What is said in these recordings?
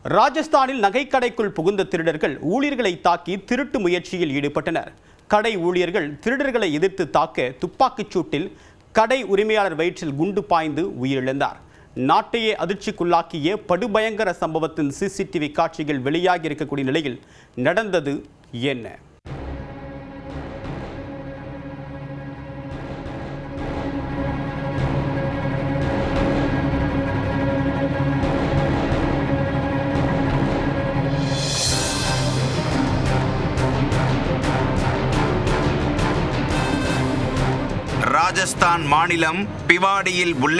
ராஜஸ்தானில் நகைக்கடைக்குள் புகுந்த திருடர்கள் ஊழியர்களை தாக்கி திருட்டு முயற்சியில் ஈடுபட்டனர். கடை ஊழியர்கள் திருடர்களை எதிர்த்து தாக்க துப்பாக்கிச் சூட்டில் கடை உரிமையாளர் வயிற்றில் குண்டு பாய்ந்து உயிரிழந்தார். நாட்டையே அதிர்ச்சிக்குள்ளாக்கிய படுபயங்கர சம்பவத்தின் சிசிடிவி காட்சிகள் வெளியாகி இருக்கக்கூடிய நிலையில் நடந்தது என்ன? ராஜஸ்தான் மாநிலம் பிவாடியில் உள்ள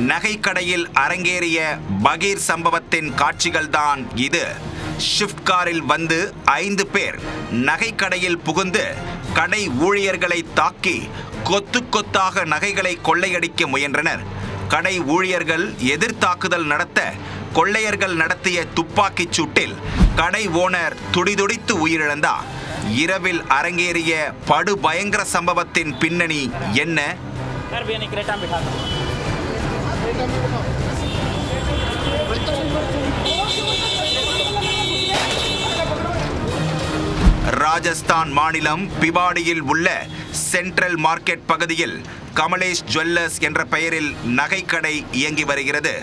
நகைக்கடையில் அரங்கேறிய பகீர் சம்பவத்தின் காட்சிகள்தான் இது. ஷிஃப்ட் காரில் வந்து 5 பேர் நகைக்கடையில் புகுந்து கடை ஊழியர்களை தாக்கி கொத்து கொத்தாக நகைகளை கொள்ளையடிக்க முயன்றனர். கடை ஊழியர்கள் எதிர்த்தாக்குதல் நடத்த கொள்ளையர்கள் நடத்திய துப்பாக்கிச் சூட்டில் கடை ஓனர் துடிதுடித்து உயிரிழந்தார். இரவில் அரங்கேறிய படுபயங்கர சம்பவத்தின் பின்னணி என்ன? ராஜஸ்தான் மாநிலம் பிவாடியில் உள்ள சென்ட்ரல் மார்க்கெட் பகுதியில் கமலேஷ் ஜுவல்லர்ஸ் என்ற பெயரில் நகைக்கடை இயங்கி வருகிறது.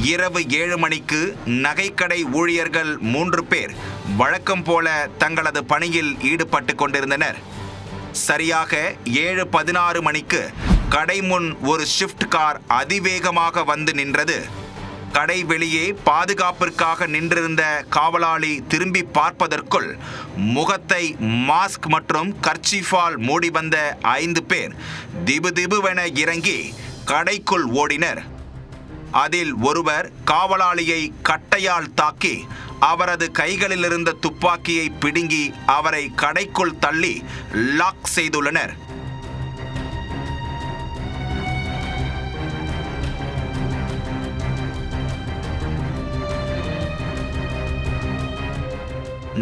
இரவு 7 மணிக்கு நகைக்கடை ஊழியர்கள் 3 பேர் வழக்கம் போல தங்களது பணியில் ஈடுபட்டு கொண்டிருந்தனர். சரியாக 7:16 மணிக்கு கடை முன் ஒரு ஷிஃப்ட் கார் அதிவேகமாக வந்து நின்றது. கடை வெளியே பாதுகாப்பிற்காக நின்றிருந்த காவலாளி திரும்பி பார்ப்பதற்குள் முகத்தை மாஸ்க் மற்றும் கர்ச்சீஃபால் மூடி வந்த 5 பேர் திபுதிபுவென இறங்கி கடைக்குள் ஓடினர். அதில் ஒருவர் காவலாளியை கட்டையால் தாக்கி அவரது கைகளில் இருந்த துப்பாக்கியை பிடுங்கி அவரை கடைக்குள் தள்ளி லாக் செய்துள்ளனர்.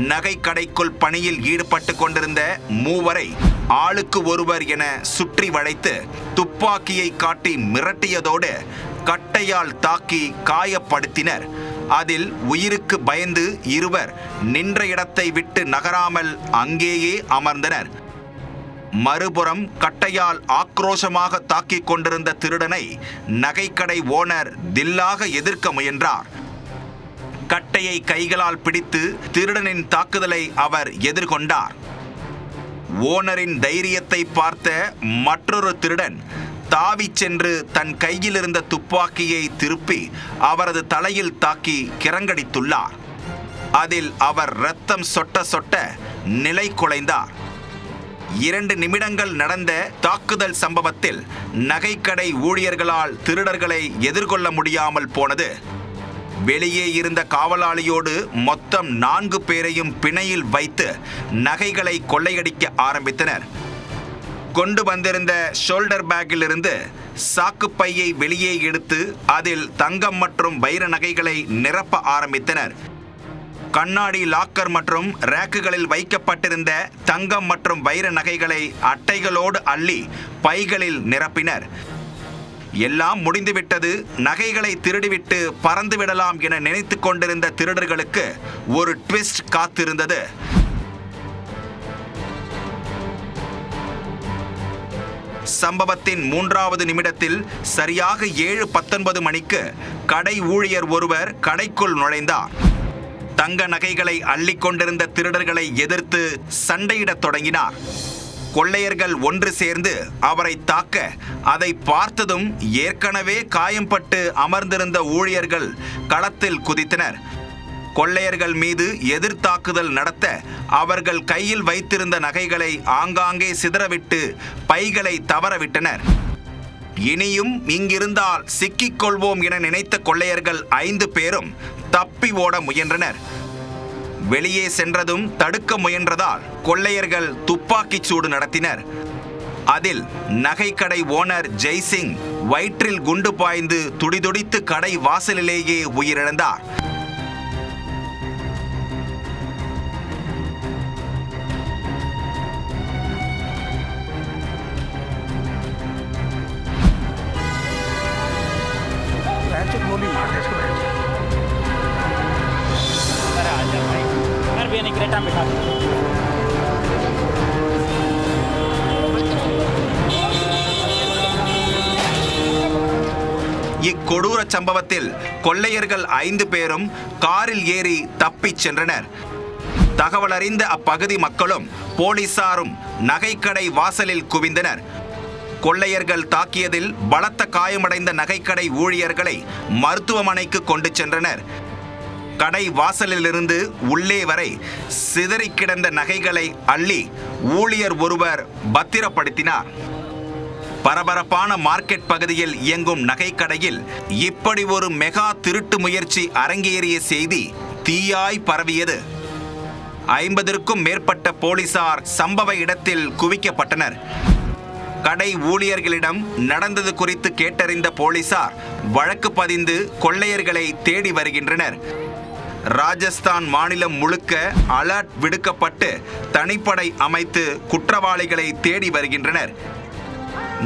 நகைக்கடைக்குள் பணியில் ஈடுபட்டு கொண்டிருந்த 3வரை ஆளுக்கு ஒருவர் என சுற்றி வளைத்து துப்பாக்கியை காட்டி மிரட்டியதோடு கட்டையால் தாக்கி காயப்படுத்தினர். அதில் உயிருக்கு பயந்து இருவர் நின்ற இடத்தை விட்டு நகராமல் அங்கேயே அமர்ந்தனர். மறுபுறம் கட்டையால் ஆக்ரோஷமாக தாக்கிக் கொண்டிருந்த திருடனை நகைக்கடை ஓனர் தில்லாக எதிர்க்க முயன்றார். கட்டையை கைகளால் பிடித்து திருடனின் தாக்குதலை அவர் எதிர்கொண்டார். ஓனரின் தைரியத்தை பார்த்த மற்றொரு திருடன் தாவிச் சென்று தன் கையில் இருந்த துப்பாக்கியை திருப்பி அவரது தலையில் தாக்கி கிறங்கடித்துள்ளார். அதில் அவர் இரத்தம் சொட்ட சொட்ட நிலை குலைந்தார். 2 நிமிடங்கள் நடந்த தாக்குதல் சம்பவத்தில் நகைக்கடை ஊழியர்களால் திருடர்களை எதிர்கொள்ள முடியாமல் போனது. வெளியே இருந்த காவலாளியோடு மொத்தம் 4 பேரையும் பிணையில் வைத்து நகைகளை கொள்ளையடிக்க ஆரம்பித்தனர். கொண்டு வந்திருந்த ஷோல்டர் பேக்கில் இருந்து சாக்குப்பையை வெளியே எடுத்து அதில் தங்கம் மற்றும் வைர நகைகளை நிரப்ப ஆரம்பித்தனர். கண்ணாடி லாக்கர் மற்றும் ரேக்குகளில் வைக்கப்பட்டிருந்த தங்கம் மற்றும் வைர நகைகளை அட்டைகளோடு அள்ளி பைகளில் நிரப்பினர். எல்லாம் முடிந்துவிட்டது, நகைகளை திருடிவிட்டு பறந்து விடலாம் என நினைத்து கொண்டிருந்த திருடர்களுக்கு ஒரு ட்விஸ்ட் காத்திருந்தது. சம்பவத்தின் 3வது நிமிடத்தில் சரியாக 7:19 மணிக்கு கடை ஊழியர் ஒருவர் கடைக்குள் நுழைந்தார். தங்க நகைகளை அள்ளிக் கொண்டிருந்த திருடர்களை எதிர்த்து சண்டையிடத் தொடங்கினார். கொள்ளையர்கள் ஒன்று சேர்ந்து அவரை தாக்க அதை பார்த்ததும் ஏற்கனவே காயம்பட்டு அமர்ந்திருந்த ஊழியர்கள் களத்தில் குதித்தனர். கொள்ளையர்கள் மீது எதிர்த்தாக்குதல் நடத்த அவர்கள் கையில் வைத்திருந்த நகைகளை ஆங்காங்கே சிதறவிட்டு பைகளை தவறவிட்டனர். இனியும் இங்கிருந்தால் சிக்கிக் கொள்வோம் என நினைத்த கொள்ளையர்கள் 5 பேரும் தப்பி ஓட முயன்றனர். வெளியே சென்றதும் தடுக்க முயன்றதால் கொள்ளையர்கள் துப்பாக்கிச் சூடு நடத்தினர். அதில் நகைக்கடை ஓனர் ஜெய்சிங் வயிற்றில் குண்டு பாய்ந்து துடிதுடித்து கடை வாசலிலேயே உயிரிழந்தார். गोली मार दे इसको। இக்கொடூர சம்பவத்தில் கொள்ளையர்கள் 5 பேரும் காரில் ஏறி தப்பிச் சென்றனர். தகவல் அறிந்த அப்பகுதி மக்களும் போலீசாரும் நகைக்கடை வாசலில் குவிந்தனர். கொள்ளையர்கள் தாக்கியதில் பலத்த காயமடைந்த நகைக்கடை ஊழியர்களை மருத்துவமனைக்கு கொண்டு சென்றனர். கடை வாசலிலிருந்து உள்ளே வரை சிதறி கிடந்த நகைகளை அள்ளி ஊழியர் ஒருவர் பத்திரப்படுத்தினார். பரபரப்பான மார்க்கெட் பகுதியில் இயங்கும் நகைக்கடையில் இப்படி ஒரு மெகா திருட்டு முயற்சி அரங்கேறிய செய்தி தீயாய் பரவியது. 50க்கும் மேற்பட்ட போலீசார் சம்பவ இடத்தில் குவிக்கப்பட்டனர். கடை ஊழியர்களிடம் நடந்தது குறித்து கேட்டறிந்த போலீசார் வழக்கு பதிந்து கொள்ளையர்களை தேடி வருகின்றனர். ராஜஸ்தான் மாநிலம் முழுக்க அலர்ட் விடுக்கப்பட்டு தனிப்படை அமைத்து குற்றவாளிகளை தேடி வருகின்றனர்.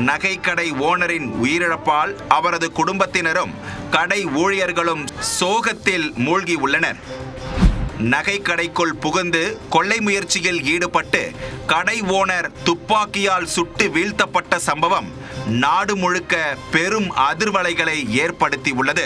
நகைக்கடை ஓனரின் உயிரிழப்பால் அவரது குடும்பத்தினரும் கடை ஊழியர்களும் சோகத்தில் மூழ்கி உள்ளனர். நகைக்கடைக்குள் புகுந்து கொள்ளை முயற்சியில் ஈடுபட்டு கடை ஓனர் துப்பாக்கியால் சுட்டு வீழ்த்தப்பட்ட சம்பவம் நாடு முழுக்க பெரும் அதிர்வலைகளை ஏற்படுத்தி உள்ளது.